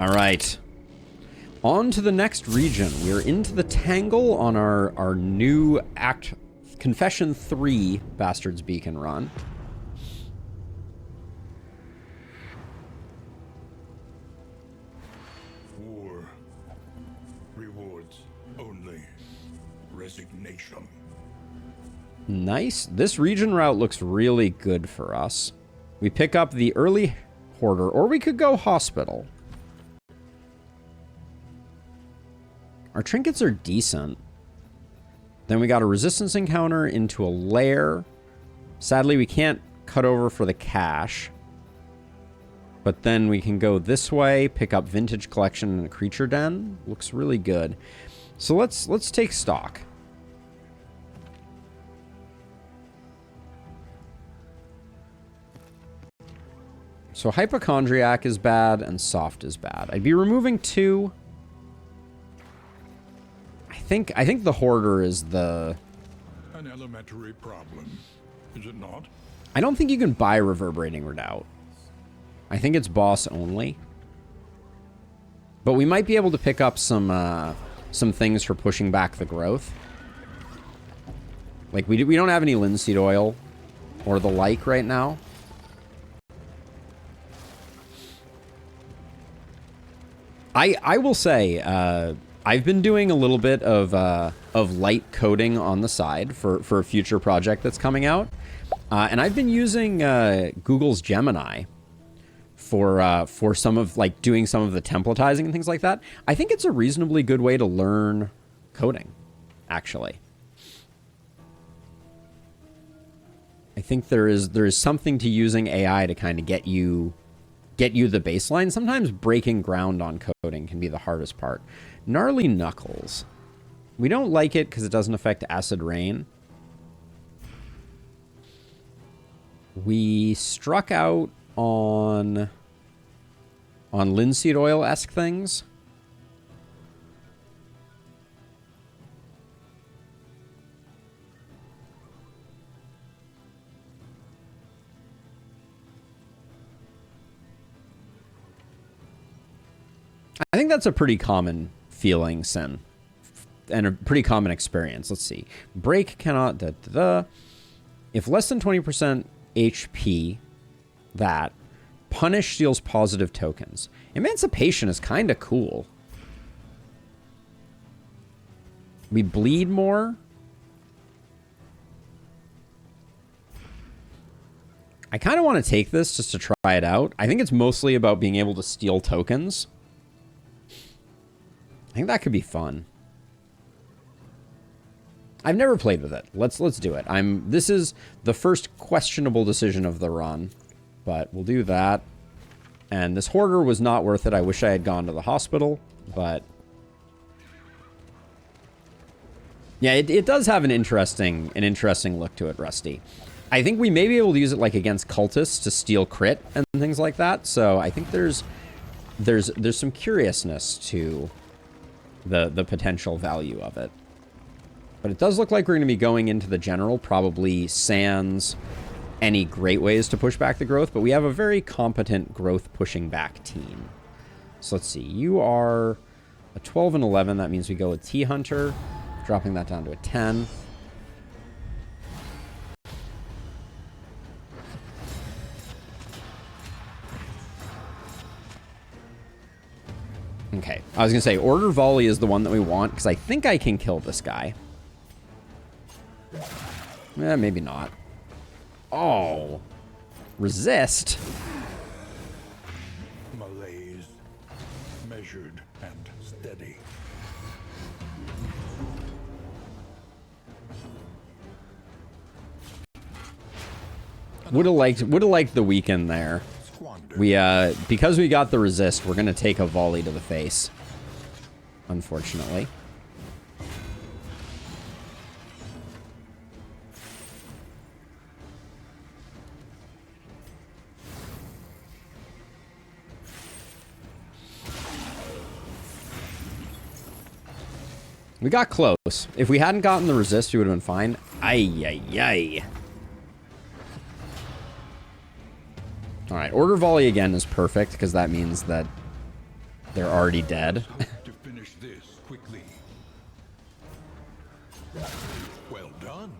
All right. On to the next region. We are into the Tangle on our new Confession 3 Bastard's Beacon run. For rewards only. Resignation. Nice. This region route looks really good for us. We pick up the early Hoarder, or we could go Hospital. Our trinkets are decent. Then we got a resistance encounter into a lair. Sadly, we can't cut over for the cache. But then we can go this way, pick up Vintage Collection and a Creature Den. Looks really good. So let's take stock. So Hypochondriac is bad and Soft is bad. I'd be removing 2. I think the Hoarder is the... An elementary problem, is it not? I don't think you can buy Reverberating Redoubt. I think it's boss only. But we might be able to pick up some things for pushing back the growth. Like, we don't have any linseed oil or the like right now. I will say, I've been doing a little bit of light coding on the side for a future project that's coming out. And I've been using Google's Gemini for some of, like, doing some of the templatizing and things like that. I think it's a reasonably good way to learn coding, actually. I think there is something to using AI to kind of get you the baseline. Sometimes breaking ground on coding can be the hardest part. Gnarly Knuckles. We don't like it because it doesn't affect Acid Rain. We struck out on linseed oil-esque things. I think that's a pretty common feeling, Sin, and a pretty common experience. Let's see. Break cannot... If less than 20% HP, that. Punish steals positive tokens. Emancipation is kind of cool. We bleed more. I kind of want to take this just to try it out. I think it's mostly about being able to steal tokens. I think that could be fun. I've never played with it. Let's do it. This is the first questionable decision of the run, but we'll do that. And this Hoarder was not worth it. I wish I had gone to the hospital, but yeah, it does have an interesting look to it, Rusty. I think we may be able to use it like against cultists to steal crit and things like that. So I think there's some curiousness to the potential value of it. But it does look like we're going to be going into the general, probably sans any great ways to push back the growth, but we have a very competent growth pushing back team. So let's see. You are a 12 and 11. That means we go with T-Hunter, dropping that down to a 10. Okay, I was going to say, Order Volley is the one that we want, because I think I can kill this guy. Maybe not. Oh. Resist? Malaise. Measured and steady. Would have liked the weekend there. We because we got the resist, we're gonna take a volley to the face. Unfortunately. We got close. If we hadn't gotten the resist, we would have been fine. Ay. Alright, Order Volley again is perfect, because that means that They're already dead. Hope to finish this quickly. Well done.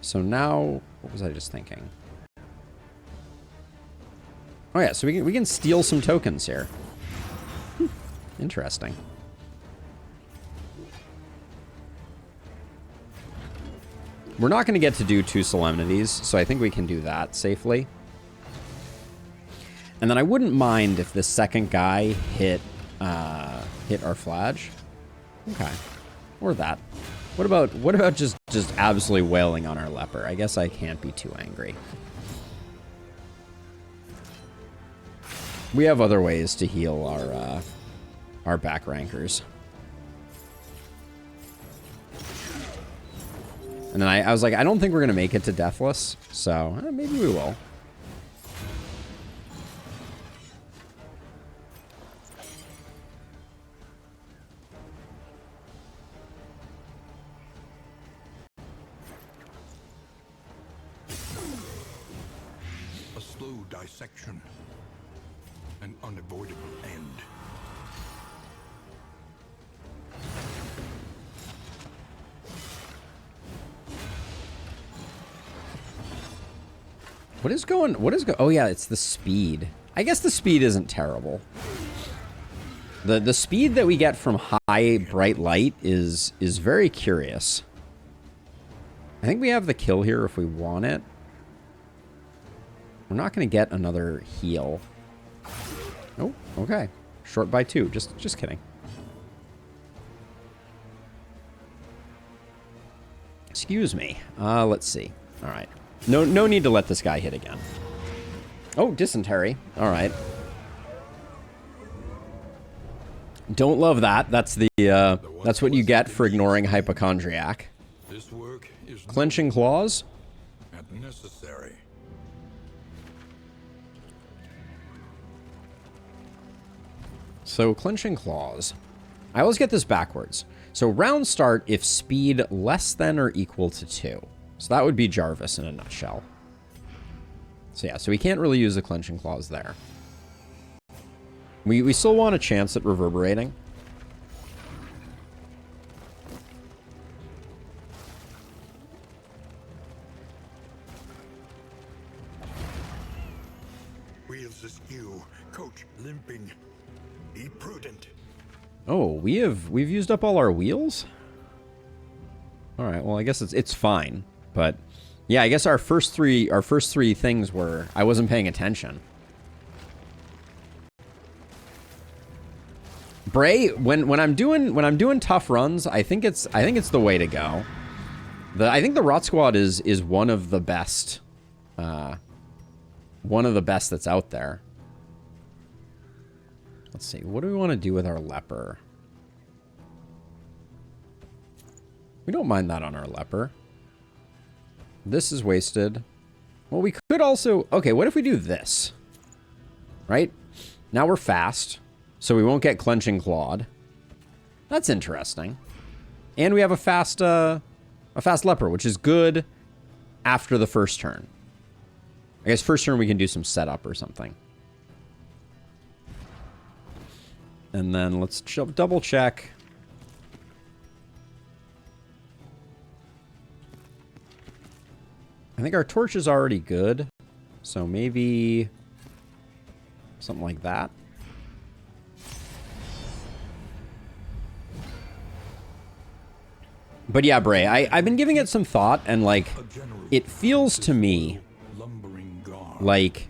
So now, what was I just thinking? Oh yeah, so we can steal some tokens here. Interesting. We're not going to get to do 2 solemnities, so I think we can do that safely. And then I wouldn't mind if the second guy hit our flage. Okay, or that. What about just absolutely wailing on our leper? I guess I can't be too angry. We have other ways to heal our back rankers. And then I was like, I don't think we're going to make it to Deathless, so maybe we will. A slow dissection. An unavoidable end. What is going? Oh yeah, it's the speed. I guess the speed isn't terrible. The speed that we get from high bright light is very curious. I think we have the kill here if we want it. We're not going to get another heal. Oh, okay. Short by 2. Just kidding. Excuse me. Let's see. All right. No need to let this guy hit again. Oh, dysentery. All right. Don't love that. That's that's what you get for ignoring hypochondriac. This work is Clenching claws. not necessary. So clenching claws. I always get this backwards. So round start if speed less than or equal to 2. So that would be Jarvis in a nutshell. So yeah, so we can't really use the clenching claws there. We still want a chance at reverberating. Wheels askew, coach limping. Be prudent. Oh, we've used up all our wheels? All right, well I guess it's fine. But yeah, I guess our first three things were I wasn't paying attention. Bray, when I'm doing tough runs, I think it's the way to go. I think the Rot Squad is one of the best that's out there. Let's see, what do we want to do with our leper? We don't mind that on our leper. This is wasted. Well, we could also... Okay, what if we do this? Right? Now we're fast, so we won't get clenching clawed. That's interesting. And we have a fast leper, which is good after the first turn. I guess first turn we can do some setup or something. And then let's double check. I think our torch is already good, so maybe something like that. But yeah, Bray, I've been giving it some thought, and like, it feels to me like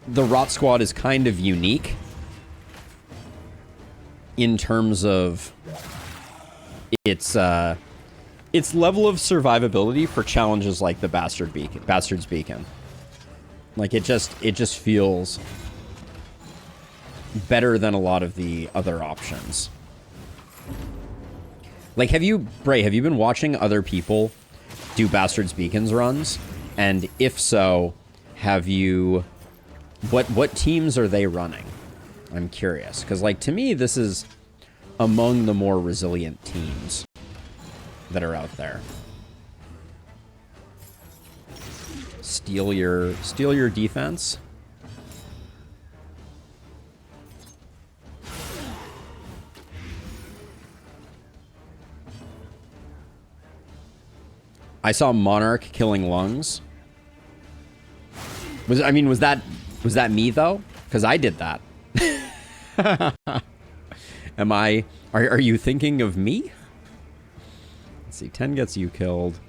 the Rot Squad is kind of unique in terms of its level of survivability for challenges like the Bastard's Beacon. Like it just feels better than a lot of the other options. Like, Bray, have you been watching other people do Bastard's Beacons runs? And if so, have you... What teams are they running? I'm curious. Because, like, to me, this is among the more resilient teams that are out there. Steal your defense. I saw Monarch killing lungs. Was that me though? Because I did that. Are you thinking of me? Let's see, 10 gets you killed.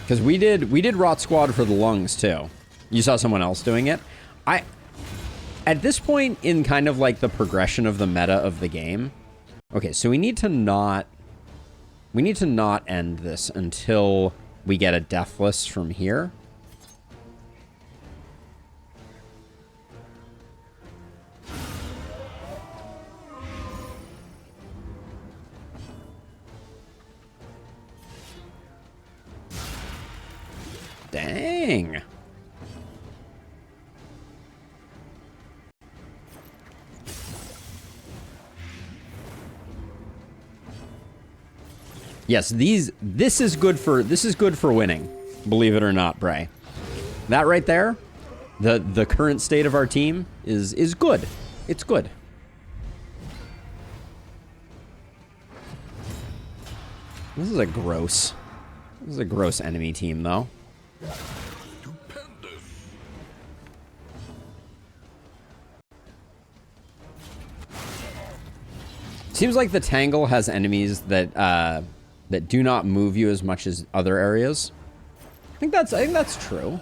Because we did Rot Squad for the lungs too. You saw someone else doing it. At this point in kind of like the progression of the meta of the game. Okay, so we need to not end this until we get a Deathless from here. Dang. Yes, this is good for winning. Believe it or not, Bray. That right there, the current state of our team is good. It's good. This is a gross enemy team though. Stupendous. Seems like the Tangle has enemies that do not move you as much as other areas. I think that's true.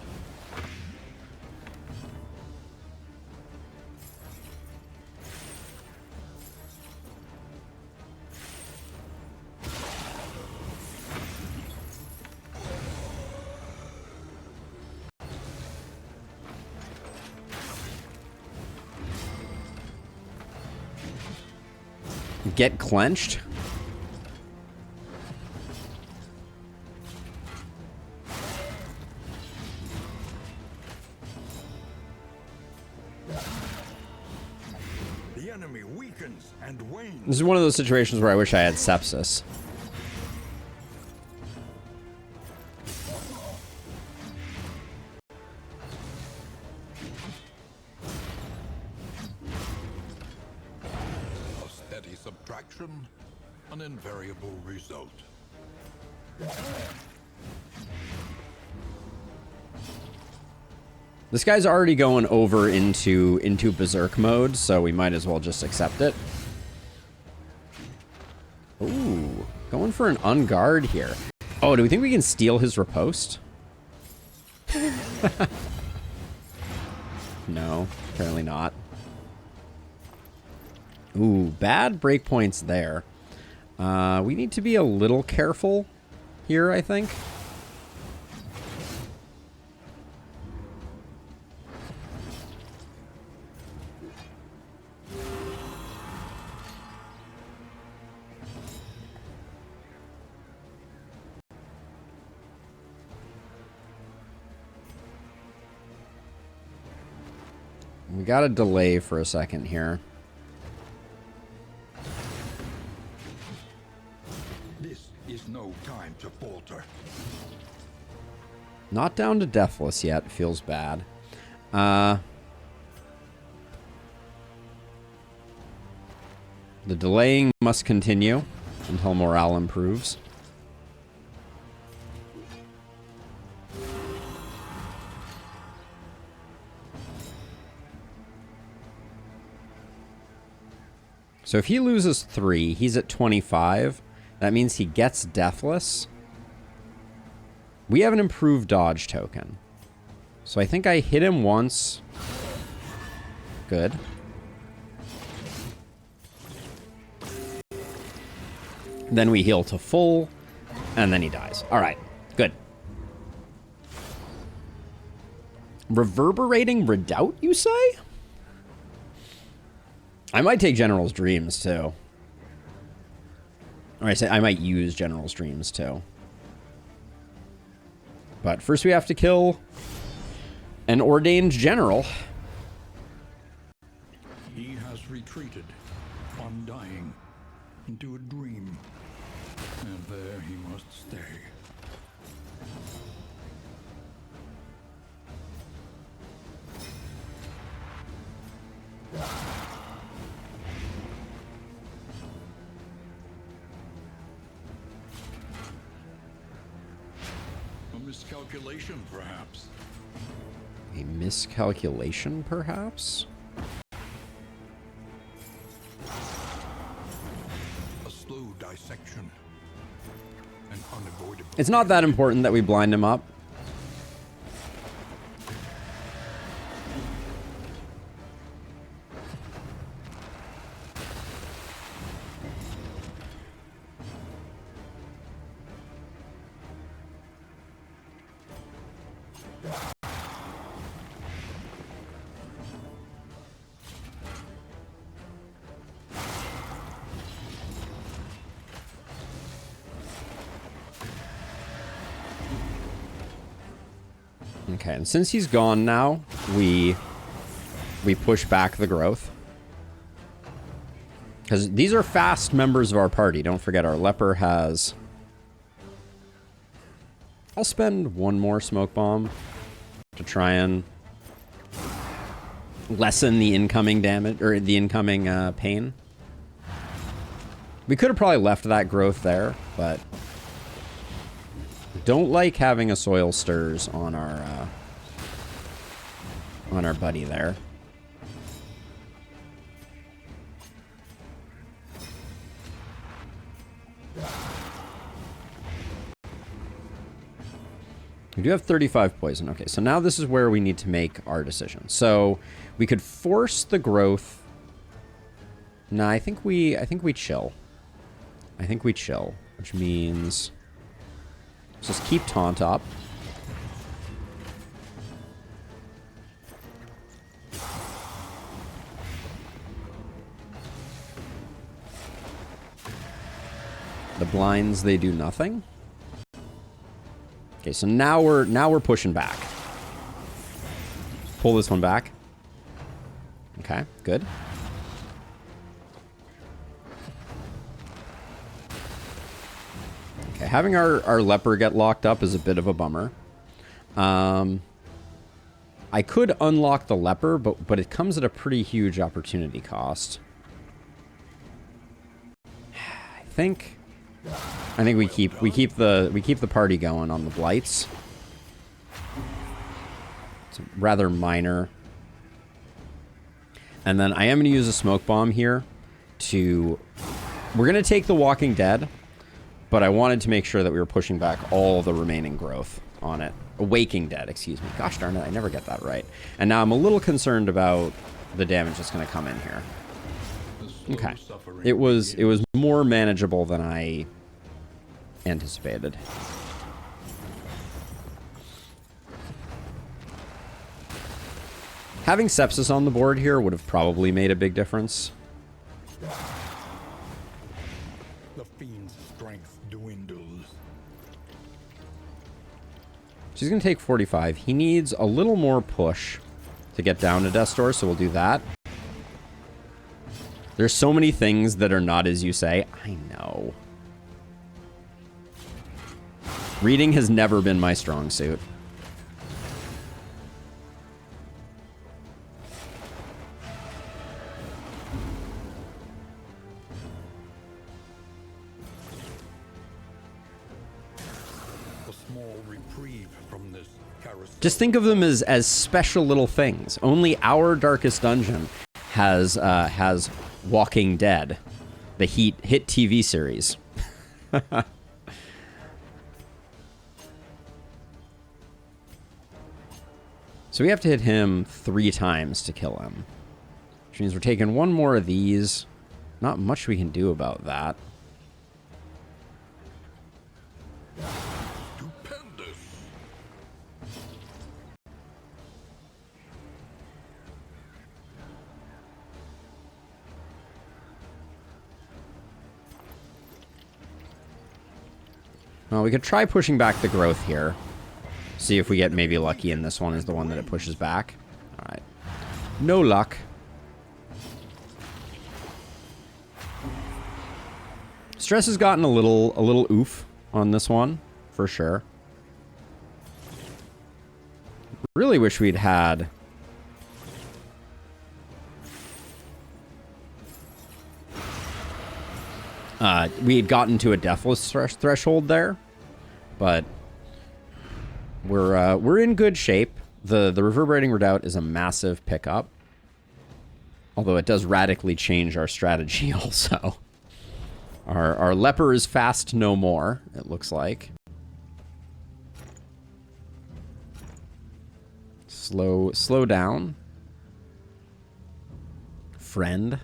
Get clenched. The enemy weakens and wanes. This is one of those situations where I wish I had sepsis. Subtraction, an invariable result. This guy's already going over into berserk mode, so we might as well just accept it. Ooh, going for an unguard here. Oh, do we think we can steal his riposte? No, apparently not. Ooh, bad breakpoints there. We need to be a little careful here, I think. We got a delay for a second here. This is no time to falter. Not down to Deathless yet. Feels bad. The delaying must continue until morale improves. So if he loses 3, he's at 25. That means he gets Deathless. We have an improved dodge token. So I think I hit him once. Good. Then we heal to full, and then he dies. All right, good. Reverberating Redoubt, you say? I might take General's Dreams, too. Or I say I might use General's Dreams too. But first we have to kill an ordained general. He has retreated, undying, into a dream. And there he must stay. A miscalculation, perhaps. A miscalculation, perhaps? A slow dissection. An unavoidable. It's not that important that we blind him up. Okay, and since he's gone now, we push back the growth. Because these are fast members of our party. Don't forget, our leper has... I'll spend one more smoke bomb to try and lessen the incoming damage, or the incoming pain. We could have probably left that growth there, but... Don't like having a soil stirs on our buddy there. We do have 35 poison. Okay, so now this is where we need to make our decision. So we could force the growth. No, I think we chill. I think we chill, which means just keep taunt up. The blinds, they do nothing. Okay, so now we're pushing back. Pull this one back. Okay, good. Okay, having our leper get locked up is a bit of a bummer. I could unlock the leper, but it comes at a pretty huge opportunity cost. I think we keep the party going on the blights. It's rather minor. And then I am going to use a smoke bomb here to... We're going to take the Walking Dead, but I wanted to make sure that we were pushing back all the remaining growth on it. Waking Dead, excuse me. Gosh darn it, I never get that right. And now I'm a little concerned about the damage that's going to come in here. Okay. It was more manageable than I anticipated. Having sepsis on the board here would have probably made a big difference. The fiend's strength dwindles. She's going to take 45. He needs a little more push to get down to Death's Door, so we'll do that. There's so many things that are not as you say. I know. Reading has never been my strong suit. A small reprieve from this carousel. Just think of them as special little things. Only our Darkest Dungeon has Walking Dead, the hit TV series. So we have to hit him 3 times to kill him. Which means we're taking one more of these. Not much we can do about that. Stupendous. Well, we could try pushing back the growth here. See if we get maybe lucky and this one is the one that it pushes back. Alright. No luck. Stress has gotten a little oof on this one, for sure. Really wish we'd had... we had gotten to a deathless threshold there, but we're in good shape. The Reverberating Redoubt is a massive pickup, although it does radically change our strategy also. Our leper is fast no more, it looks like. Slow down. Friend.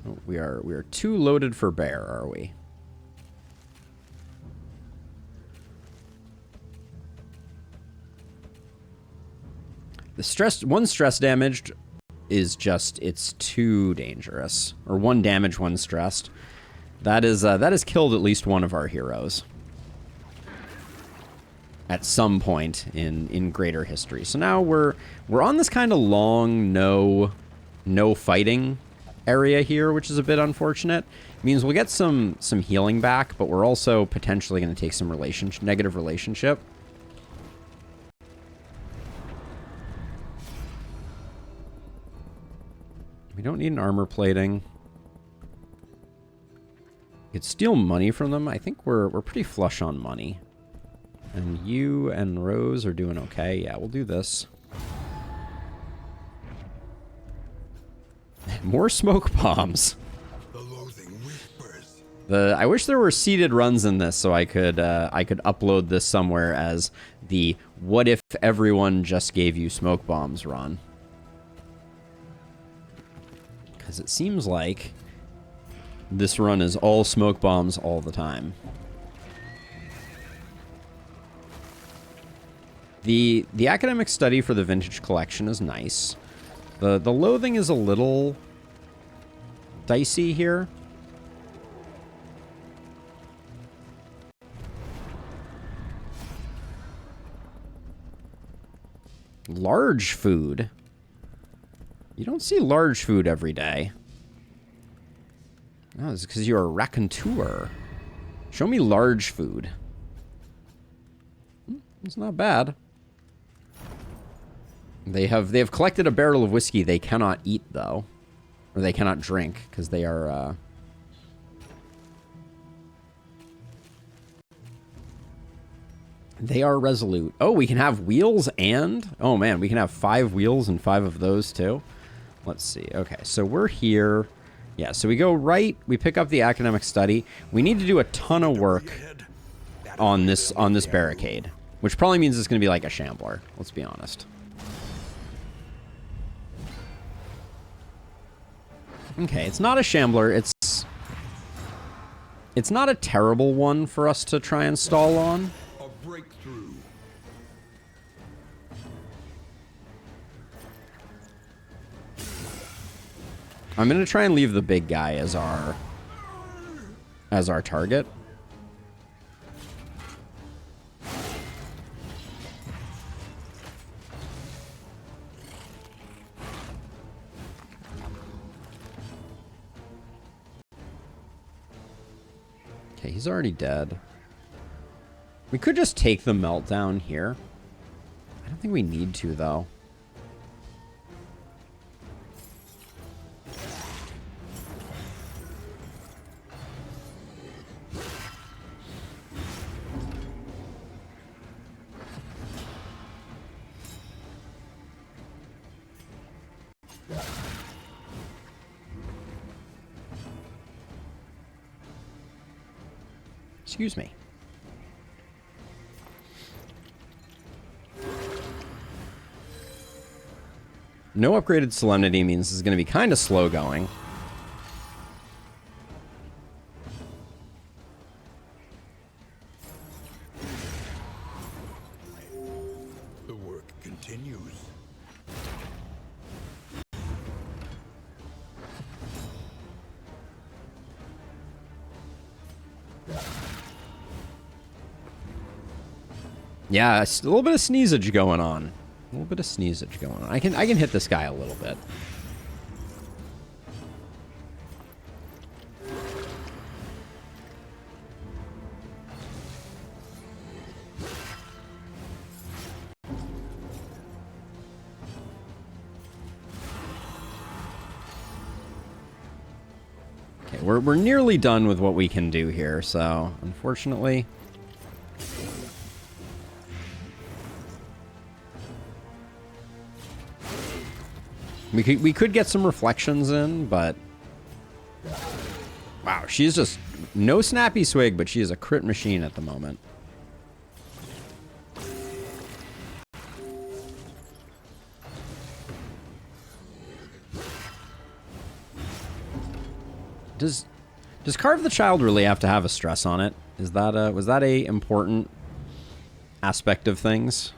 Oh, we are too loaded for bear, are we? The one stress damaged is just, it's too dangerous. Or one damage, one stressed. That has killed at least one of our heroes. At some point in greater history. So now we're on this kind of long no fighting area here, which is a bit unfortunate. It means we'll get some healing back, but we're also potentially going to take some negative relationship. We don't need an armor plating. We could steal money from them. I think we're pretty flush on money. And you and Rose are doing okay. Yeah, we'll do this. More smoke bombs. The loathing whispers. I wish there were seeded runs in this so I could upload this somewhere as the what if everyone just gave you smoke bombs run. Because it seems like this run is all smoke bombs all the time. The academic study for the vintage collection is nice. The loathing is a little dicey here. Large food. You don't see large food every day. No, it's because you're a raconteur. Show me large food. It's not bad. They have collected a barrel of whiskey they cannot eat, though. Or they cannot drink, because they are, they are resolute. Oh, we can have wheels and... Oh, man, we can have 5 wheels and 5 of those, too. Let's see. Okay, so we're here. Yeah, so we go right. We pick up the academic study. We need to do a ton of work on this barricade, which probably means it's going to be like a shambler. Let's be honest. Okay, it's not a shambler. It's not a terrible one for us to try and stall on. A breakthrough. I'm going to try and leave the big guy as our target. Okay, he's already dead. We could just take the meltdown here. I don't think we need to, though. Excuse me. No upgraded Solemnity means this is going to be kind of slow going. The work continues. Yeah, a little bit of sneezage going on. A little bit of sneezage going on. I can hit this guy a little bit. Okay, we're nearly done with what we can do here, so unfortunately. We could get some reflections in, but wow, she's just no snappy swig, but she is a crit machine at the moment. Does Carve the Child really have to have a stress on it? Is that was that a important aspect of things?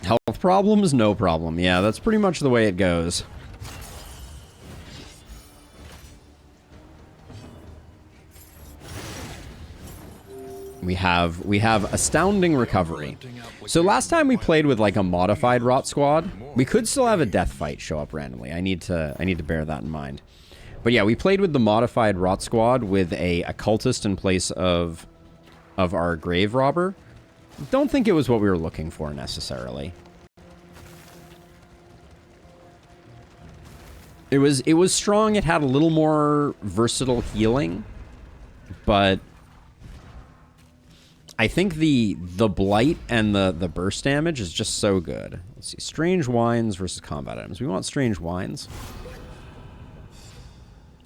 Health problems? No problem. Yeah, that's pretty much the way it goes. We have astounding recovery. So last time we played with like a modified Rot Squad, we could still have a death fight show up randomly. I need to bear that in mind. But yeah, we played with the modified Rot Squad with a cultist in place of our grave robber. Don't think it was what we were looking for necessarily. It was strong. It had a little more versatile healing, but I think the blight and the burst damage is just so good. Let's see, strange wines versus combat items. We want strange wines.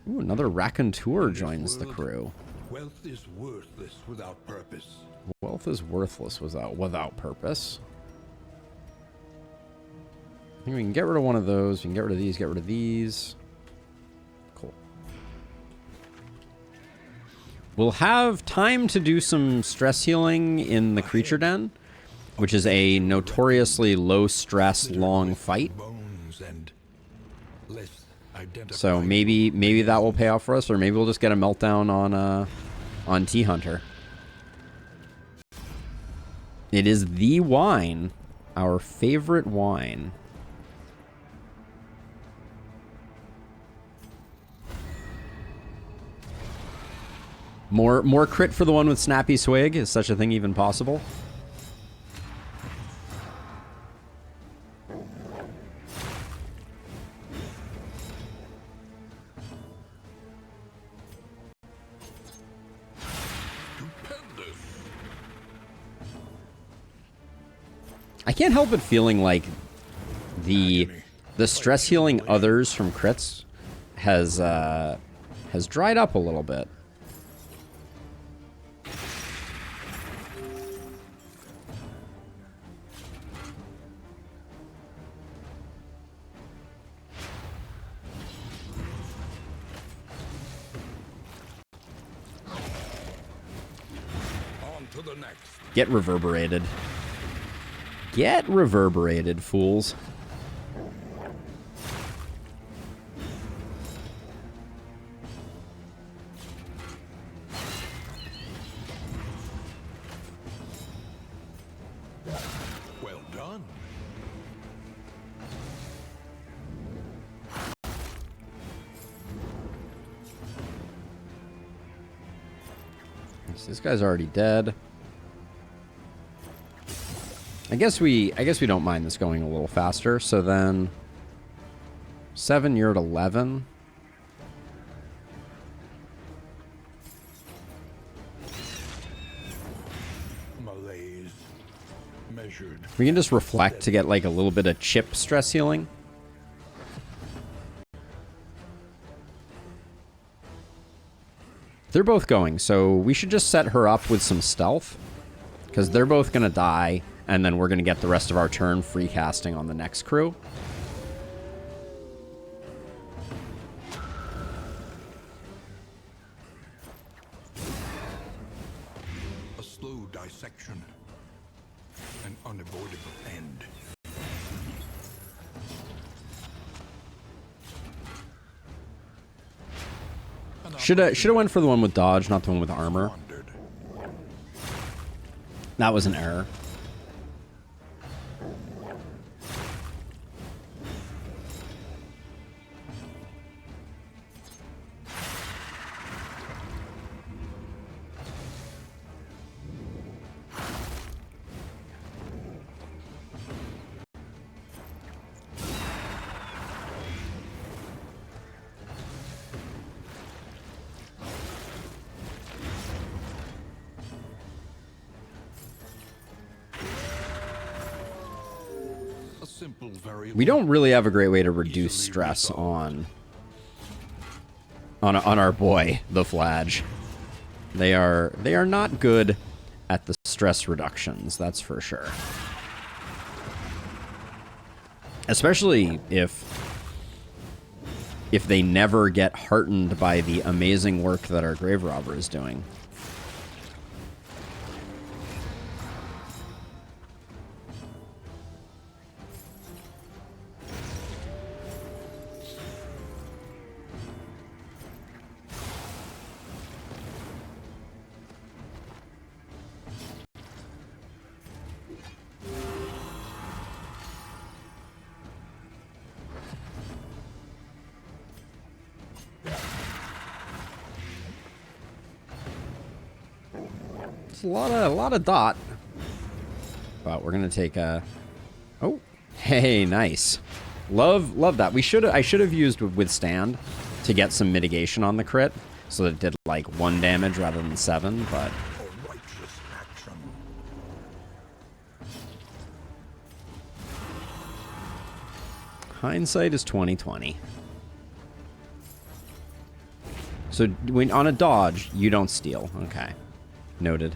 Ooh, another raconteur joins the crew. Wealth is worthless without purpose. Wealth is worthless without purpose. I think we can get rid of one of those. We can get rid of these, get rid of these. Cool. We'll have time to do some stress healing in the creature den, which is a notoriously low stress, long fight. So maybe that will pay off for us, or maybe we'll just get a meltdown on T Hunter. It is the wine, our favorite wine. More crit for the one with Snappy Swig. Is such a thing even possible? I can't help but feeling like the stress healing others from crits has dried up a little bit. On to the next. Get reverberated. Get reverberated, fools. Well done. This guy's already dead. I guess we don't mind this going a little faster. So then 7, you're at 11. Malaise measured. We can just reflect to get like a little bit of chip stress healing. They're both going, so we should just set her up with some stealth, because they're both going to die, and then we're going to get the rest of our turn free casting on the next crew. A slow dissection. An unavoidable end. Should have went for the one with dodge, not the one with armor. Wandered. That was an error. A simple variable. We don't really have a great way to reduce stress on our boy, the Flage. They are not good at the stress reductions, that's for sure. Especially if they never get heartened by the amazing work that our Grave Robber is doing. It's a lot of dot. But we're gonna take a. Oh, hey, nice. Love that. I should have used withstand to get some mitigation on the crit, so that it did like 1 damage rather than 7. But A righteous action. hindsight is 20/20. So when on a dodge, you don't steal. Okay, noted.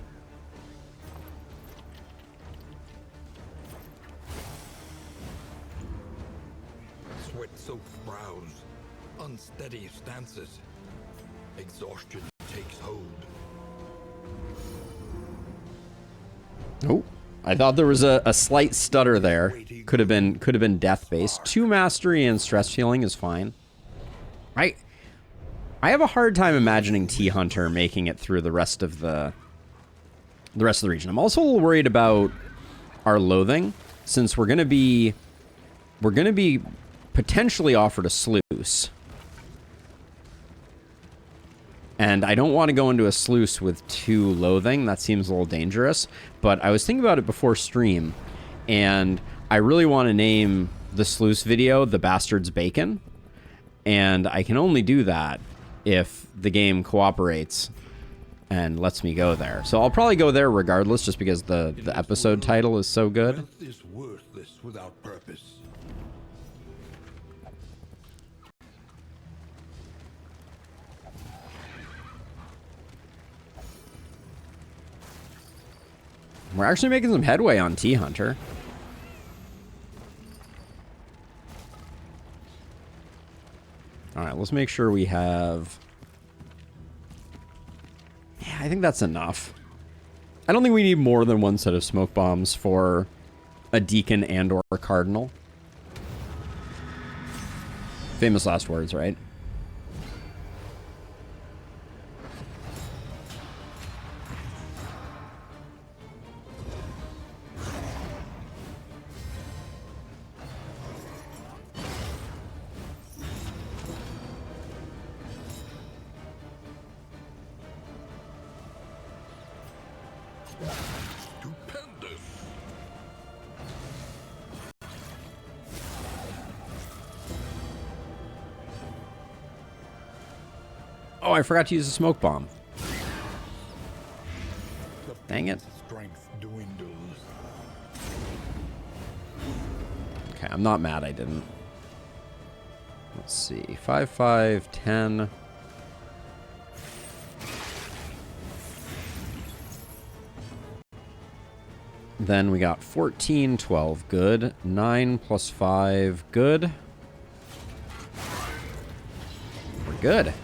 Sweat-soaked brows, unsteady stances. Exhaustion takes hold. Oh, I thought there was a slight stutter there. Could have been death based. 2 mastery and stress healing is fine. I have a hard time imagining T Hunter making it through the rest of the region. I'm also a little worried about our loathing, since we're gonna be potentially offered a sluice. And I don't want to go into a sluice with 2 loathing. That seems a little dangerous. But I was thinking about it before stream, and I really want to name the sluice video The Bastard's Bacon. And I can only do that if the game cooperates and lets me go there. So I'll probably go there regardless, just because the episode title is so good. Wealth is worthless without purpose. We're actually making some headway on T Hunter. Alright, let's make sure we have... Yeah, I think that's enough. I don't think we need more than 1 set of smoke bombs for a Deacon and or a Cardinal. Famous last words, right? Stupendous. Oh, I forgot to use a smoke bomb. The Dang it. strength dwindles. Okay, I'm not mad I didn't. Let's see. 5, 5, 10. Then we got 14, 12, good. 9 plus 5, good. We're good.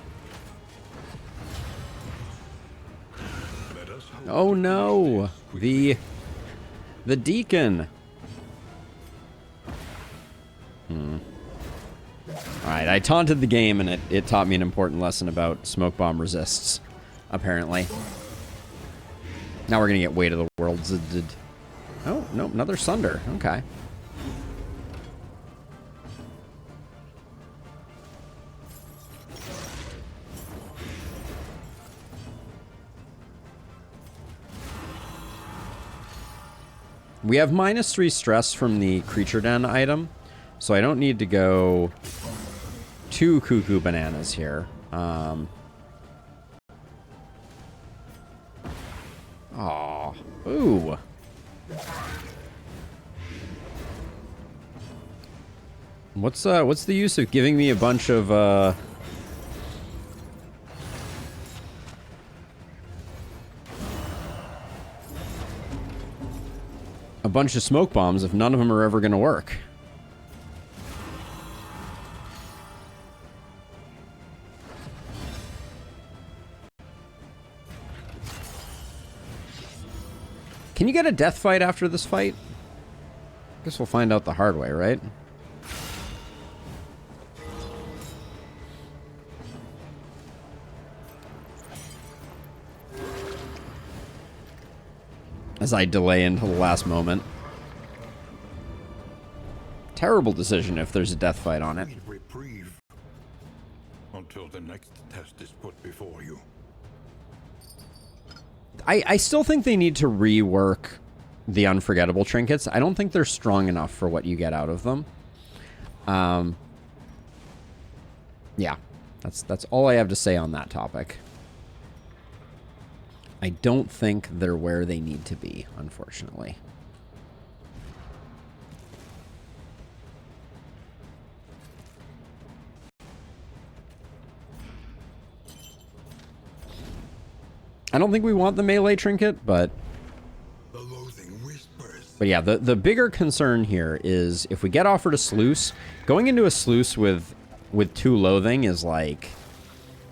Let us hope Oh no! The Deacon. Alright, I taunted the game and it taught me an important lesson about smoke bomb resists, apparently. Now we're gonna get Weight of the Worlds. Oh, no, another Sunder. Okay. We have -3 stress from the Creature Den item, so I don't need to go too cuckoo bananas here. Aw. Ooh. What's the use of giving me a bunch of, smoke bombs if none of them are ever going to work? Can you get a death fight after this fight? Guess we'll find out the hard way, right? As I delay until the last moment. Terrible decision if there's a death fight on it. Reprieve until the next test is put before you. I still think they need to rework the unforgettable trinkets. I don't think they're strong enough for what you get out of them. Yeah, that's all I have to say on that topic. I don't think they're where they need to be, unfortunately. I don't think we want the melee trinket, but yeah, the bigger concern here is if we get offered a sluice, going into a sluice with 2 loathing is like,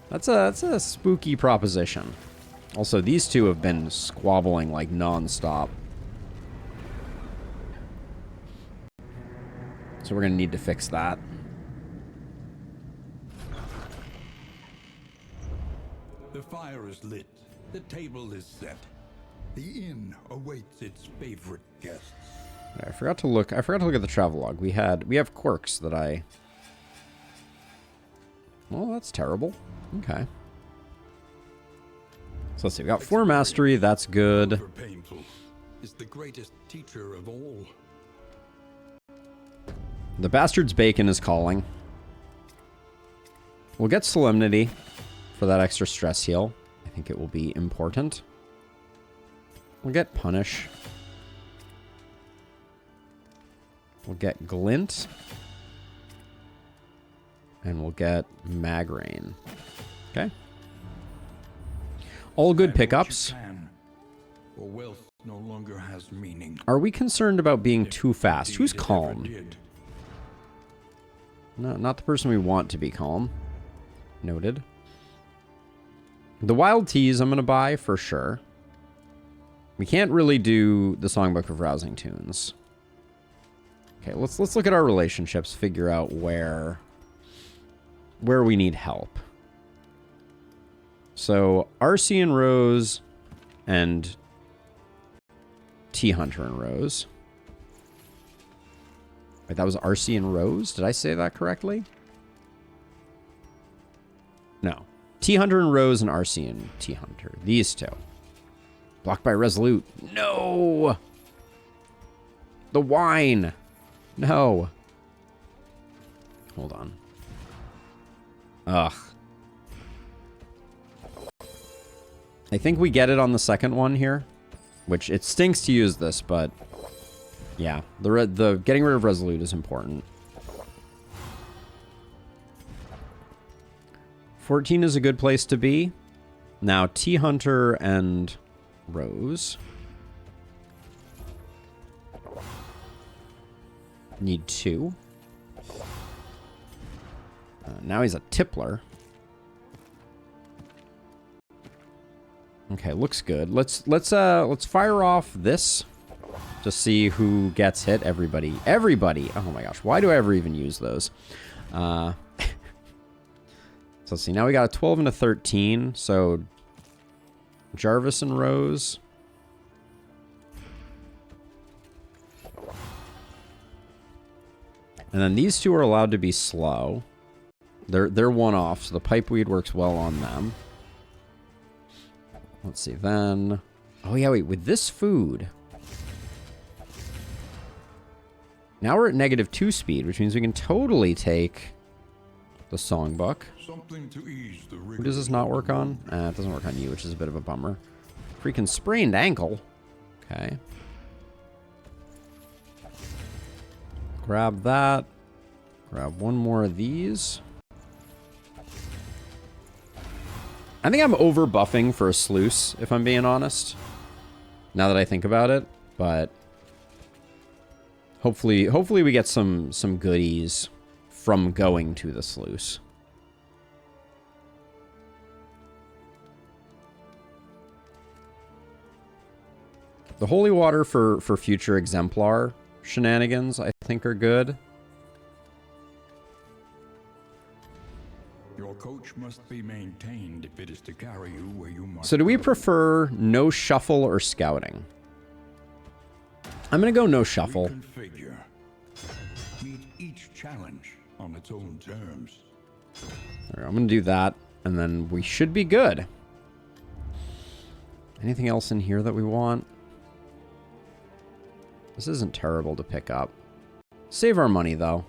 that's a spooky proposition. Also, these two have been squabbling like non-stop. So we're gonna need to fix that. The fire is lit. The table is set. The inn awaits its favorite guests. I forgot to look at the travelogue. We have quirks that I... Well, that's terrible. Okay. So let's see. We got 4 mastery. That's good. Painful is the greatest teacher of all. The Bastard's Bacon is calling. We'll get Solemnity for that extra stress heal. I think it will be important. We'll get Punish. We'll get Glint. And we'll get Magrain. Okay. All good pickups. For wealth no longer has meaning. Are we concerned about being too fast? Who's calm? No, not the person we want to be calm. Noted. The Wild Teas I'm going to buy for sure. We can't really do the Songbook of Rousing Tunes. Okay, let's look at our relationships, figure out where we need help. So, RC and Rose and T-Hunter and Rose. Wait, that was RC and Rose? Did I say that correctly? No. T-Hunter and Rose and RC and T-Hunter. These two. Blocked by Resolute. No! The wine! No. Hold on. Ugh. I think we get it on the second one here. Which, it stinks to use this, but... Yeah. The getting rid of Resolute is important. 14 is a good place to be. Now, T-Hunter and Rose. Need 2. Now he's a Tippler. Okay, looks good. Let's fire off this to see who gets hit. Everybody. Oh my gosh, why do I ever even use those? So let's see. Now we got a 12 and a 13. So Jarvis and Rose. And then these two are allowed to be slow. They're one off, so the pipeweed works well on them. Let's see then. Oh yeah, wait, with this food. Now we're at -2 speed, which means we can totally take the songbook. Something to ease the Who does this not work on? It doesn't work on you, which is a bit of a bummer. Freaking sprained ankle. Okay. Grab that. Grab one more of these. I think I'm over buffing for a sluice, if I'm being honest. Now that I think about it, but hopefully we get some goodies from going to the sluice. The holy water for future exemplar shenanigans, I think, are good. Your coach must be maintained if it is to carry you where you must. So do we go. prefer no shuffle or scouting? I'm going to go no shuffle. Reconfigure. Meet each challenge on its own terms. I'm going to do that, and then we should be good. Anything else in here that we want? This isn't terrible to pick up. Save our money, though.